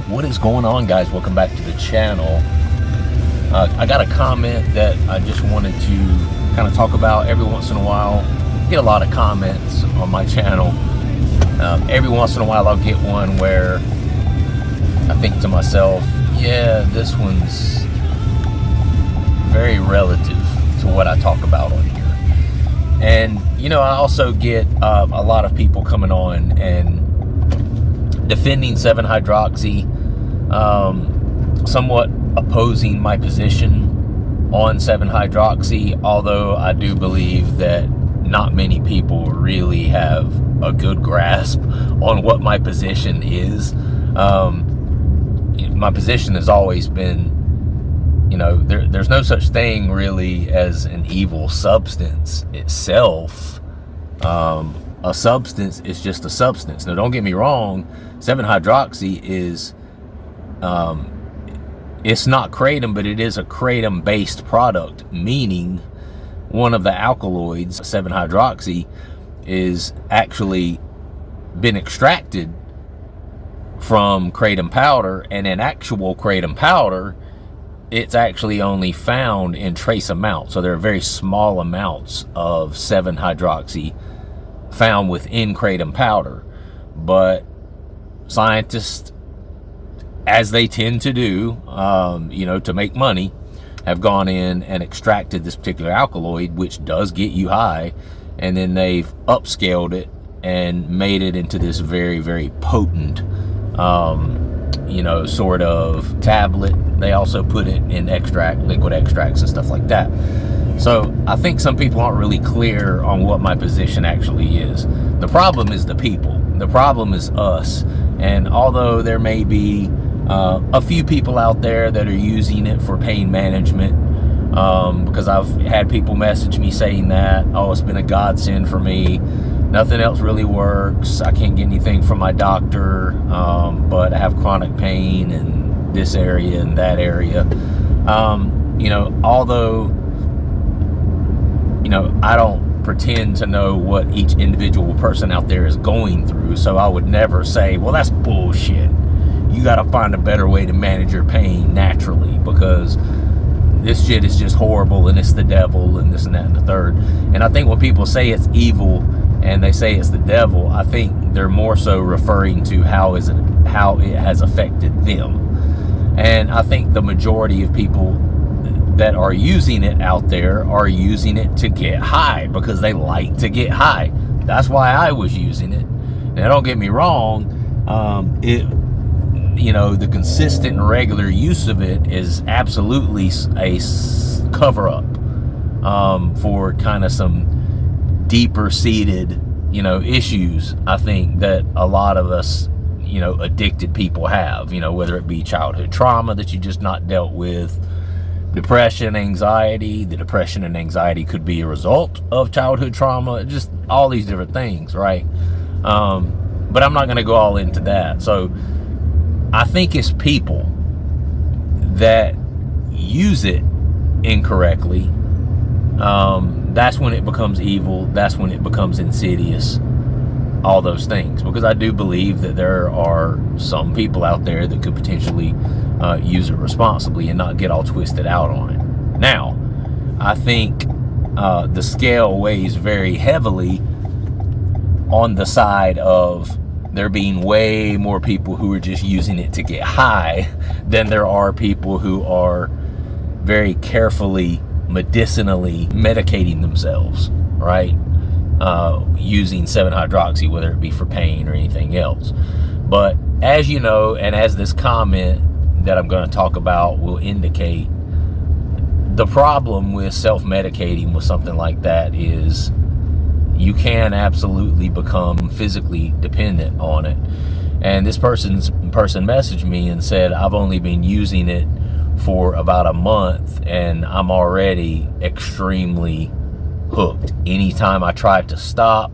What is going on, guys? Welcome back to the channel. I got a comment that I just wanted to kind of talk about. Every once in a while, I get a lot of comments on my channel. Every once in a while I'll get one where I think to myself, yeah, this one's very relative to what I talk about on here. And you know, I also get a lot of people coming on and defending 7-hydroxy, somewhat opposing my position on 7-hydroxy, although I do believe that not many people really have a good grasp on what my position is. My position has always been, you know, there's no such thing really as an evil substance itself. A substance is just a substance. Now, don't get me wrong, 7-hydroxy is, it's not kratom, but it is a kratom-based product, meaning one of the alkaloids, 7-hydroxy, is actually been extracted from kratom powder, and in actual kratom powder, it's actually only found in trace amounts. So there are very small amounts of 7-hydroxy found within kratom powder, but scientists, as they tend to do, you know, to make money, have gone in and extracted this particular alkaloid, which does get you high, and then they've upscaled it and made it into this very, very potent, you know, sort of tablet. They also put it in extract, liquid extracts and stuff like that. So I think some people aren't really clear on what my position actually is. The problem is the people. The problem is us. And although there may be a few people out there that are using it for pain management, because I've had people message me saying that, oh, it's been a godsend for me. Nothing else really works. I can't get anything from my doctor, but I have chronic pain in this area and that area. You know, although, you know, I don't pretend to know what each individual person out there is going through, so I would never say, well, that's bullshit. You got to find a better way to manage your pain naturally, because this shit is just horrible and it's the devil and this and that and the third. And I think when people say it's evil and they say it's the devil, I think they're more so referring to how it has affected them. And I think the majority of people that are using it out there are using it to get high, because they like to get high. That's why I was using it. Now, don't get me wrong, you know, the consistent and regular use of it is absolutely a cover-up for kind of some deeper seated, you know, issues, I think, that a lot of us, you know, addicted people have, you know, whether it be childhood trauma that you just not dealt with, depression, anxiety. The depression and anxiety could be a result of childhood trauma, just all these different things, right? But I'm not going to go all into that. So I think it's people that use it incorrectly. That's when it becomes evil. That's when it becomes insidious. All those things, because I do believe that there are some people out there that could potentially use it responsibly and not get all twisted out on it. Now, I think the scale weighs very heavily on the side of there being way more people who are just using it to get high than there are people who are very carefully, medicinally medicating themselves, right? Using 7-hydroxy, whether it be for pain or anything else. But as you know, and as this comment that I'm going to talk about will indicate, the problem with self-medicating with something like that is you can absolutely become physically dependent on it. And this person messaged me and said, I've only been using it for about a month and I'm already extremely hooked. Anytime I try to stop,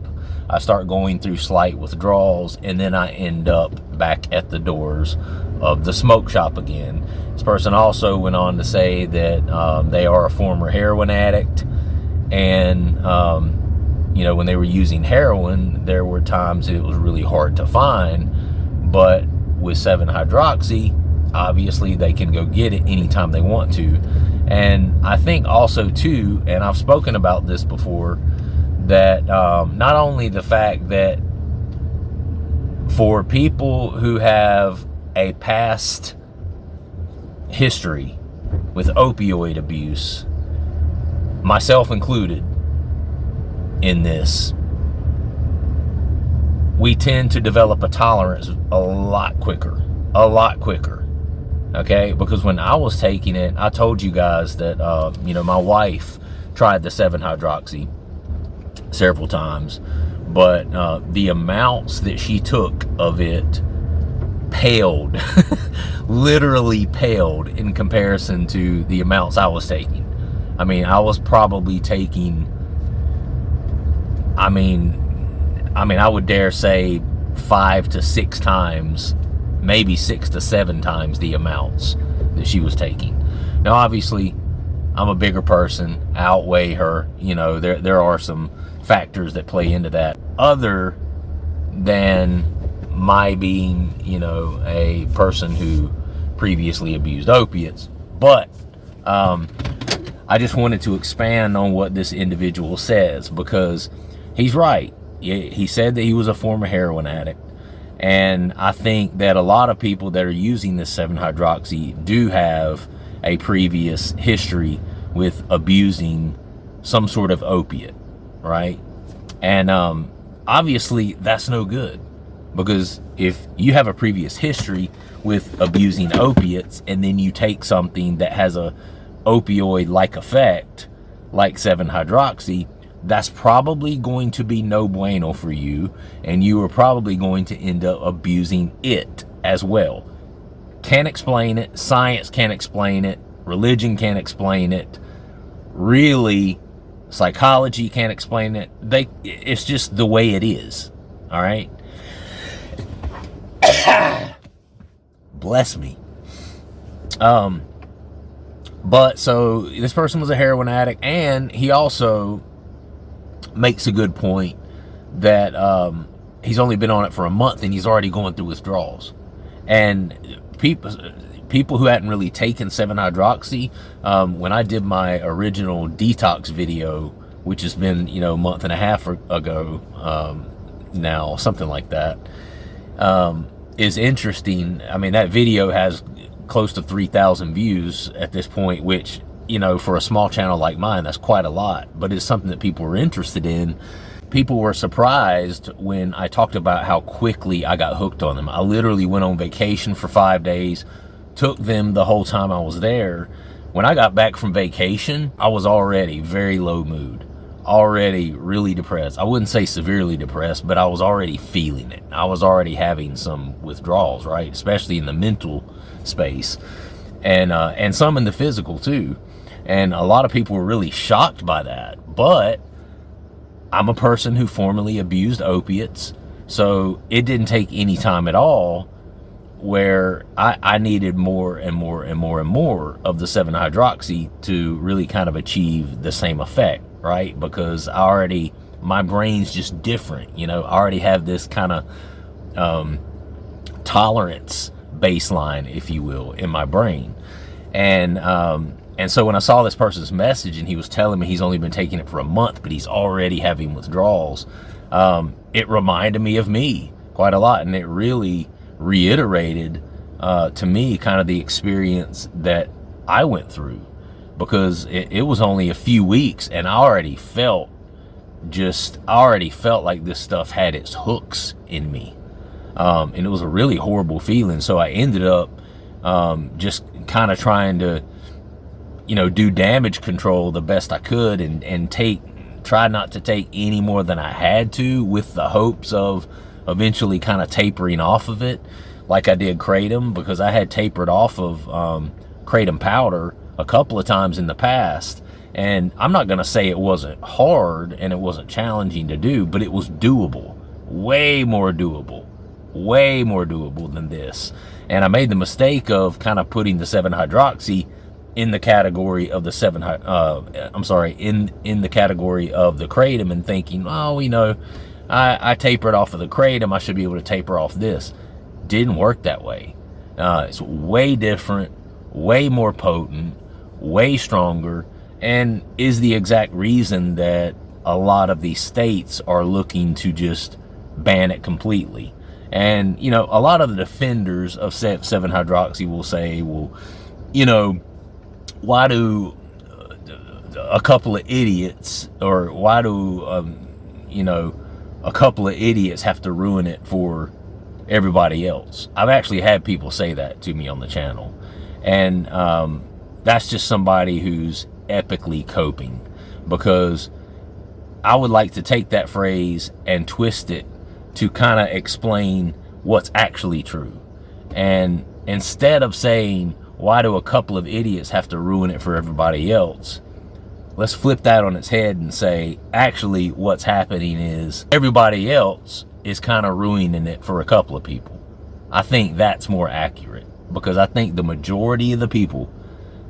I start going through slight withdrawals, and then I end up back at the doors of the smoke shop again. This person also went on to say that they are a former heroin addict, and you know, when they were using heroin, there were times it was really hard to find, but with 7-hydroxy, obviously they can go get it anytime they want to. And I think also too, and I've spoken about this before, that not only the fact that for people who have a past history with opioid abuse, myself included in this, we tend to develop a tolerance a lot quicker, okay? Because when I was taking it, I told you guys that, my wife tried the 7-hydroxy several times, but the amounts that she took of it paled, literally paled in comparison to the amounts I was taking. I mean, I was probably taking, I would dare say 5 to 6 times, maybe 6 to 7 times the amounts that she was taking. Now, obviously, I'm a bigger person, I outweigh her. There are some factors that play into that, other than my being, a person who previously abused opiates. But I just wanted to expand on what this individual says, because he's right. He said that he was a former heroin addict, and I think that a lot of people that are using this 7-hydroxy do have a previous history with abusing some sort of opiate, right? And obviously that's no good, because if you have a previous history with abusing opiates and then you take something that has a opioid-like effect like 7-hydroxy, that's probably going to be no bueno for you, and you are probably going to end up abusing it as well. Can't explain it. Science can't explain it. Religion can't explain it. Really, psychology can't explain it. It's just the way it is. All right? Bless me. But so this person was a heroin addict, and he also makes a good point that he's only been on it for a month and he's already going through withdrawals. And people who hadn't really taken 7-hydroxy, when I did my original detox video, which has been a month and a half ago now, something like that, is interesting. I mean, that video has close to 3,000 views at this point, which, for a small channel like mine, that's quite a lot, but it's something that people were interested in. People were surprised when I talked about how quickly I got hooked on them. I literally went on vacation for 5 days, took them the whole time I was there. When I got back from vacation, I was already very low mood, already really depressed. I wouldn't say severely depressed, but I was already feeling it. I was already having some withdrawals, right? Especially in the mental space, and some in the physical too. And a lot of people were really shocked by that. But I'm a person who formerly abused opiates, so it didn't take any time at all where I needed more and more and more and more of the 7-hydroxy to really kind of achieve the same effect, right? Because my brain's just different, I already have this kind of tolerance baseline, if you will, in my brain. And so when I saw this person's message and he was telling me he's only been taking it for a month, but he's already having withdrawals, it reminded me of me quite a lot. And it really reiterated to me kind of the experience that I went through, because it was only a few weeks and I already felt like this stuff had its hooks in me. And it was a really horrible feeling. So I ended up just kind of trying to do damage control the best I could, and try not to take any more than I had to, with the hopes of eventually kind of tapering off of it, like I did kratom, because I had tapered off of kratom powder a couple of times in the past. And I'm not going to say it wasn't hard and it wasn't challenging to do, but it was doable, way more doable than this. And I made the mistake of kind of putting the 7-hydroxy in the category of the in the category of the kratom, and thinking, I tapered off of the kratom, I should be able to taper off this. didn't work that way. It's way different, way more potent, way stronger, and is the exact reason that a lot of these states are looking to just ban it completely. And, you know, a lot of the defenders of 7-hydroxy will say, well, you know, why do a couple of idiots, or why do, you know, a couple of idiots have to ruin it for everybody else? I've actually had people say that to me on the channel. And that's just somebody who's epically coping, because I would like to take that phrase and twist it to kind of explain what's actually true. And instead of saying, why do a couple of idiots have to ruin it for everybody else, let's flip that on its head and say, actually what's happening is everybody else is kind of ruining it for a couple of people. I think that's more accurate, because I think the majority of the people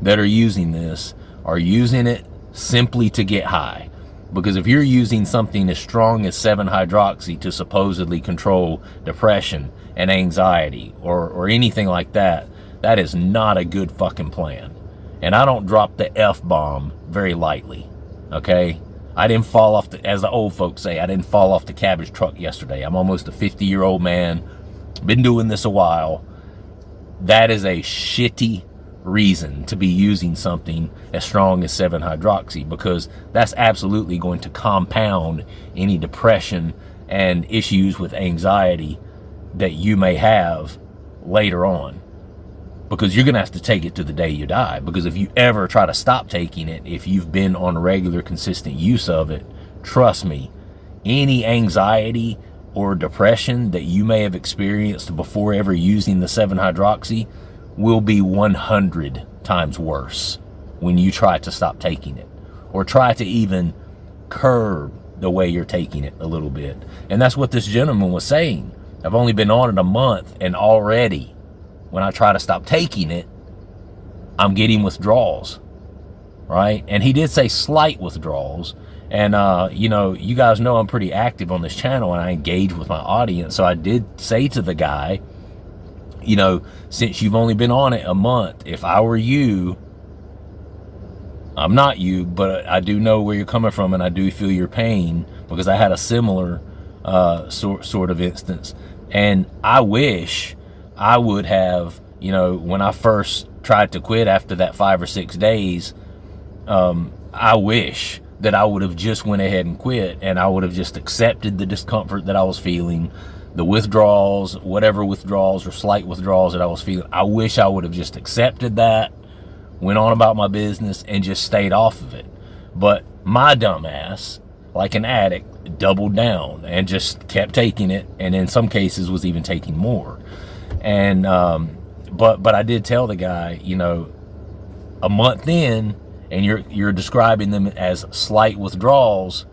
that are using this are using it simply to get high. Because if you're using something as strong as 7-hydroxy to supposedly control depression and anxiety or anything like that, that is not a good fucking plan. And I don't drop the F-bomb very lightly, okay? I didn't fall off, as the old folks say, I didn't fall off the cabbage truck yesterday. I'm almost a 50-year-old man, been doing this a while. That is a shitty reason to be using something as strong as 7-hydroxy, because that's absolutely going to compound any depression and issues with anxiety that you may have later on, because you're gonna have to take it to the day you die. Because if you ever try to stop taking it, if you've been on regular consistent use of it, trust me, any anxiety or depression that you may have experienced before ever using the 7-hydroxy will be 100 times worse when you try to stop taking it, or try to even curb the way you're taking it a little bit. And that's what this gentleman was saying. I've only been on it a month, and already when I try to stop taking it, I'm getting withdrawals, right? And he did say slight withdrawals. And, you know, you guys know I'm pretty active on this channel, and I engage with my audience. So I did say to the guy, you know, since you've only been on it a month, if I were you, I'm not you, but I do know where you're coming from, and I do feel your pain, because I had a similar sort of instance. And I wish I would have, you know, when I first tried to quit after that 5 or 6 days, I wish that I would have just went ahead and quit, and I would have just accepted the discomfort that I was feeling, the withdrawals, whatever withdrawals or slight withdrawals that I was feeling. I wish I would have just accepted that, went on about my business, and just stayed off of it. But my dumbass, like an addict, doubled down and just kept taking it, and in some cases was even taking more. And but I did tell the guy, you know, a month in, and you're describing them as slight withdrawals,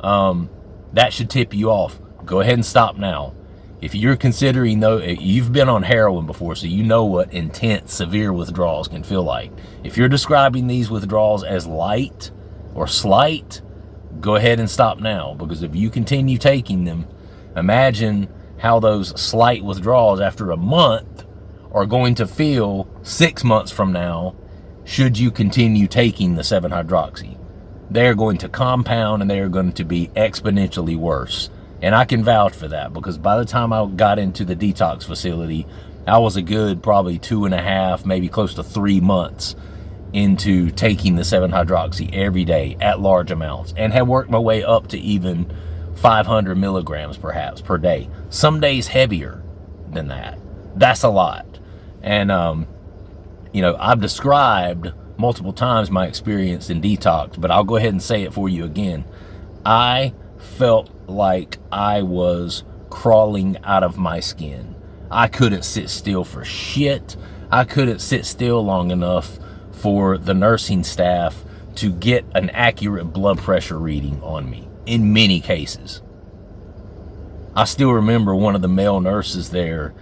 that should tip you off. Go ahead and stop now. If you're considering, though, you've been on heroin before, so you know what intense, severe withdrawals can feel like. If you're describing these withdrawals as light or slight, go ahead and stop now, because if you continue taking them, imagine how those slight withdrawals after a month are going to feel 6 months from now, should you continue taking the 7-hydroxy. They're going to compound, and they are going to be exponentially worse. And I can vouch for that, because by the time I got into the detox facility, I was a good probably 2.5, maybe close to 3 months into taking the 7-hydroxy every day at large amounts, and had worked my way up to even 500 milligrams perhaps per day. Some days heavier than that. That's a lot. And, you know, I've described multiple times my experience in detox, but I'll go ahead and say it for you again. I felt like I was crawling out of my skin. I couldn't sit still for shit. I couldn't sit still long enough for the nursing staff to get an accurate blood pressure reading on me in many cases. I still remember one of the male nurses there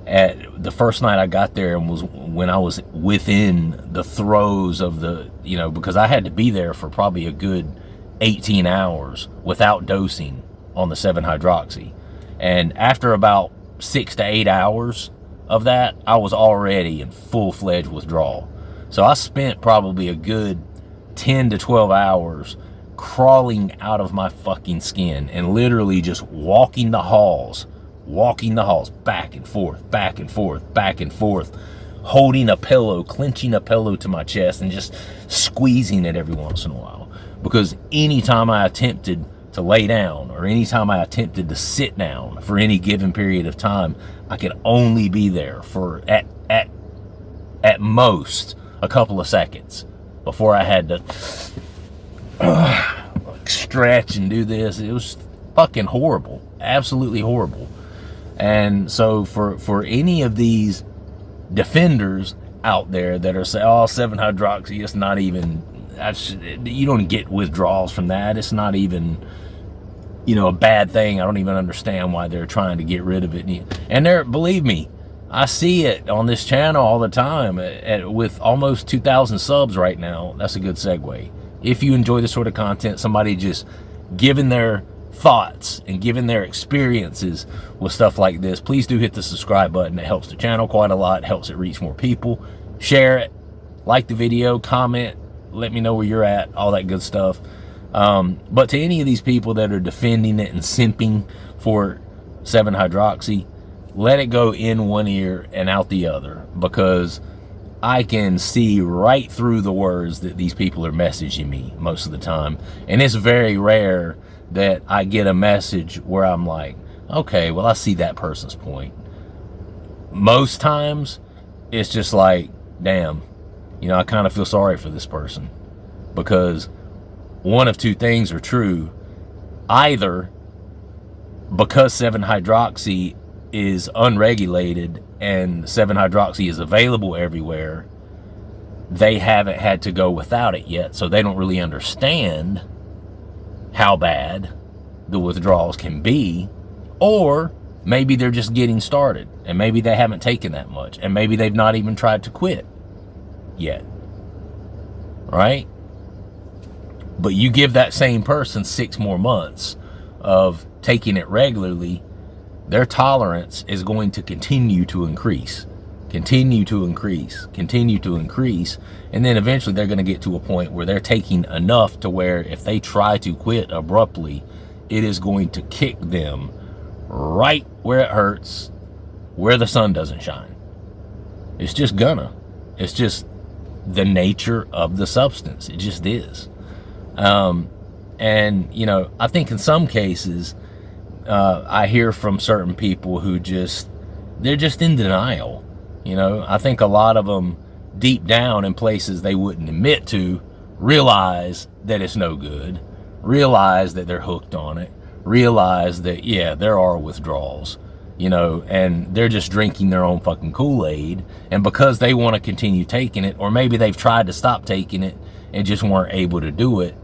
at the first night I got there, and was when I was within the throes of the, you know, because I had to be there for probably a good 18 hours without dosing on the 7-hydroxy. And after about 6 to 8 hours of that, I was already in full-fledged withdrawal. So I spent probably a good 10 to 12 hours crawling out of my fucking skin and literally just walking the halls, back and forth, back and forth, back and forth, holding a pillow, clenching a pillow to my chest and just squeezing it every once in a while. Because anytime I attempted to lay down or anytime I attempted to sit down for any given period of time, I could only be there for at most a couple of seconds before I had to stretch and do this. It was fucking horrible, absolutely horrible. And so for any of these defenders out there that are saying, oh, 7-hydroxy, it's not even, you don't get withdrawals from that, it's not even, you know, a bad thing. I don't even understand why they're trying to get rid of it. And there, believe me, I see it on this channel all the time with almost 2,000 subs right now. That's a good segue. If you enjoy this sort of content, somebody just giving their thoughts and giving their experiences with stuff like this, please do hit the subscribe button. It helps the channel quite a lot, helps it reach more people. Share it, like the video, comment, let me know where you're at, all that good stuff. But to any of these people that are defending it and simping for 7-hydroxy, let it go in one ear and out the other, because I can see right through the words that these people are messaging me most of the time. And it's very rare that I get a message where I'm like, okay, well, I see that person's point. Most times it's just like, damn, you know, I kind of feel sorry for this person, because one of two things are true. Either because 7-hydroxy is unregulated and 7-hydroxy is available everywhere, they haven't had to go without it yet, so they don't really understand how bad the withdrawals can be. Or maybe they're just getting started and maybe they haven't taken that much and maybe they've not even tried to quit yet, right? But you give that same person 6 more months of taking it regularly, their tolerance is going to continue to increase, and then eventually they're going to get to a point where they're taking enough to where if they try to quit abruptly, it is going to kick them right where it hurts, where the sun doesn't shine. It's just the nature of the substance. It just is. And you know, I think in some cases I hear from certain people who they're just in denial. You know, I think a lot of them deep down in places they wouldn't admit to realize that it's no good, realize that they're hooked on it, realize that, yeah, there are withdrawals, you know, and they're just drinking their own fucking Kool-Aid. And because they want to continue taking it, or maybe they've tried to stop taking it and just weren't able to do it,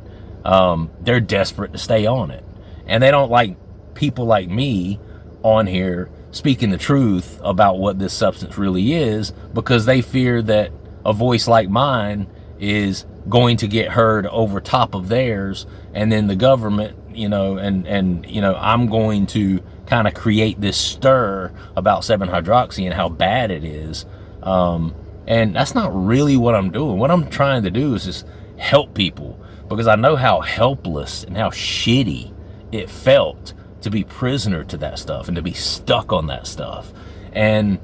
they're desperate to stay on it. And they don't like people like me on here speaking the truth about what this substance really is, because they fear that a voice like mine is going to get heard over top of theirs, and then the government, you know, and you know, I'm going to kind of create this stir about 7-hydroxy and how bad it is. And that's not really what I'm doing. What I'm trying to do is just help people, because I know how helpless and how shitty it felt to be prisoner to that stuff and to be stuck on that stuff. And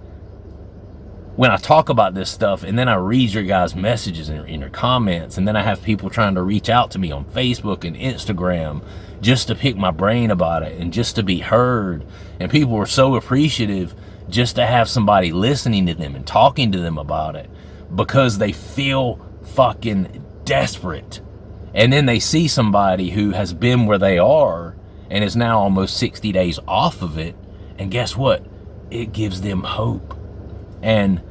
when I talk about this stuff and then I read your guys' messages in your comments, and then I have people trying to reach out to me on Facebook and Instagram just to pick my brain about it and just to be heard, and people were so appreciative just to have somebody listening to them and talking to them about it, because they feel fucking desperate. And then they see somebody who has been where they are and is now almost 60 days off of it, and guess what? It gives them hope. And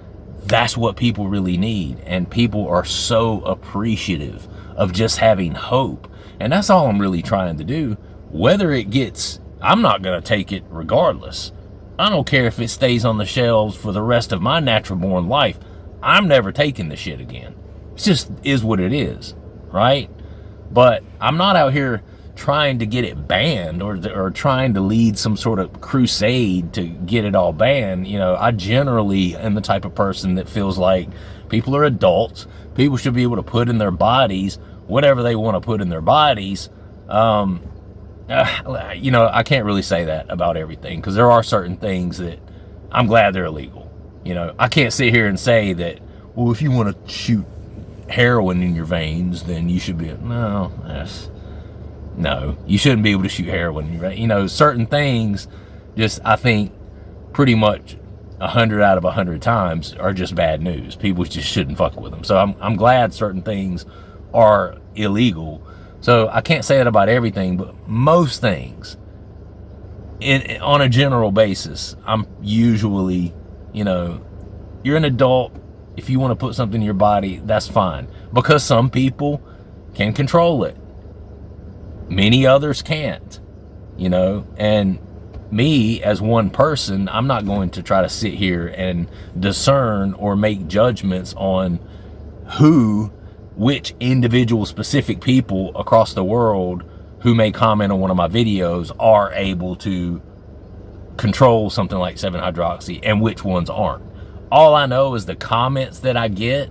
that's what people really need. And people are so appreciative of just having hope. And that's all I'm really trying to do. Whether it gets, I'm not going to take it regardless. I don't care if it stays on the shelves for the rest of my natural born life. I'm never taking the shit again. It just is what it is, right? But I'm not out here trying to get it banned or trying to lead some sort of crusade to get it all banned. You know, I generally am the type of person that feels like people are adults. People should be able to put in their bodies whatever they want to put in their bodies. You know, I can't really say that about everything, because there are certain things that I'm glad they're illegal. You know, I can't sit here and say that, well, if you want to shoot heroin in your veins, then you should be, no, you shouldn't be able to shoot heroin in your veins. You know, certain things just, I think, pretty much 100 out of 100 times are just bad news. People just shouldn't fuck with them. So I'm glad certain things are illegal. So I can't say that about everything, but most things, on a general basis, I'm usually, you know, you're an adult. If you want to put something in your body, that's fine, because some people can control it. Many others can't, you know, and me as one person, I'm not going to try to sit here and discern or make judgments on which individual specific people across the world who may comment on one of my videos are able to control something like 7-hydroxy and which ones aren't. All I know is the comments that I get,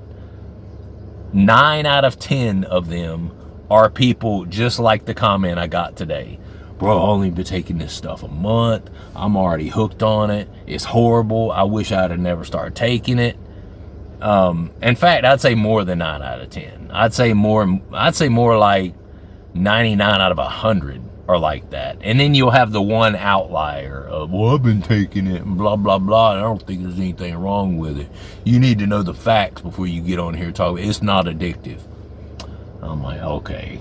9 out of 10 of them are people just like the comment I got today. Bro, I've only been taking this stuff a month. I'm already hooked on it. It's horrible. I wish I'd have never started taking it. In fact, I'd say more than 9 out of 10. I'd say more like 99 out of 100 are like that. And then you'll have the one outlier of, well, I've been taking it and blah, blah, blah, and I don't think there's anything wrong with it. You need to know the facts before you get on here talking. It's not addictive. I'm like, okay,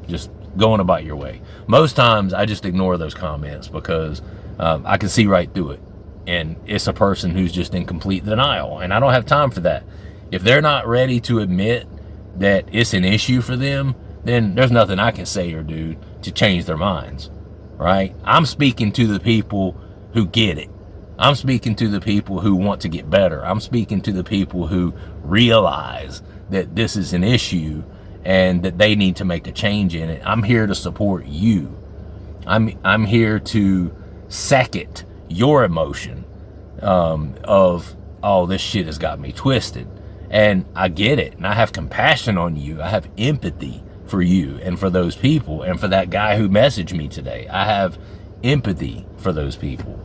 just going about your way. Most times I just ignore those comments because I can see right through it. And it's a person who's just in complete denial, and I don't have time for that. If they're not ready to admit that it's an issue for them, then there's nothing I can say or do to change their minds, right? I'm speaking to the people who get it. I'm speaking to the people who want to get better. I'm speaking to the people who realize that this is an issue and that they need to make a change in it. I'm here to support you. I'm here to second your emotion of, oh, this shit has got me twisted. And I get it, and I have compassion on you. I have empathy for you and for those people, and for that guy who messaged me today. I have empathy for those people.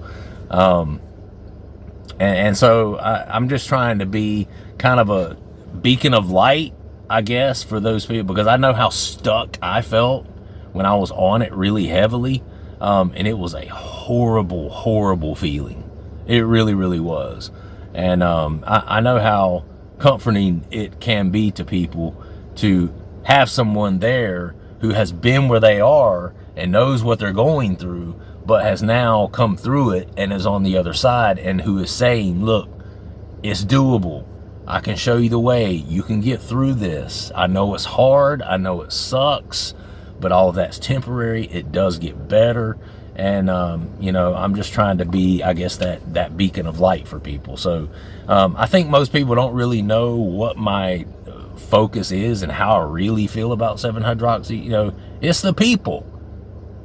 And so I'm just trying to be kind of a beacon of light, I guess, for those people, because I know how stuck I felt when I was on it really heavily. And it was a horrible, horrible feeling. It really, really was. And I know how comforting it can be to people to have someone there who has been where they are and knows what they're going through, but has now come through it and is on the other side, and who is saying, look, it's doable. I can show you the way. You can get through this. I know it's hard. I know it sucks, but all of that's temporary. It does get better. And, you know, I'm just trying to be, I guess, that beacon of light for people. So I think most people don't really know what my focus is and how I really feel about 7-hydroxy. You know, it's the people.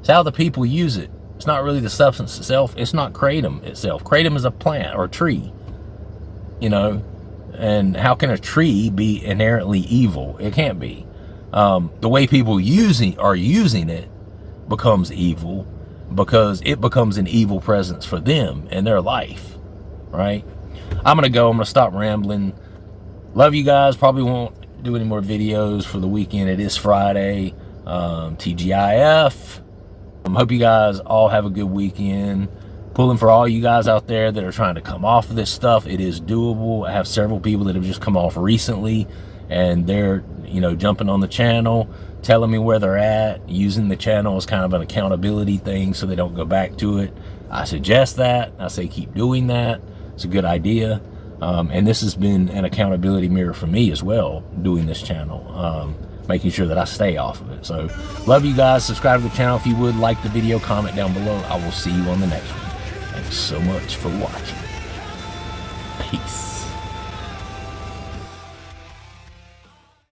It's how the people use it. It's not really the substance itself. It's not kratom itself. Kratom is a plant or a tree, you know, and how can a tree be inherently evil? It can't be. The way people are using it becomes evil, because it becomes an evil presence for them in their life, right? I'm going to stop rambling. Love you guys. Probably won't do any more videos for the weekend. It is Friday, TGIF. Hope you guys all have a good weekend. Pulling for all you guys out there that are trying to come off of this stuff. It is doable. I have several people that have just come off recently, and they're, you know, jumping on the channel, telling me where they're at, using the channel as kind of an accountability thing so they don't go back to it. I suggest that. I say keep doing that. It's a good idea. And this has been an accountability mirror for me as well, doing this channel, making sure that I stay off of it. So love you guys. Subscribe to the channel if you would. Like the video, comment down below. I will see you on the next one. Thanks so much for watching. Peace.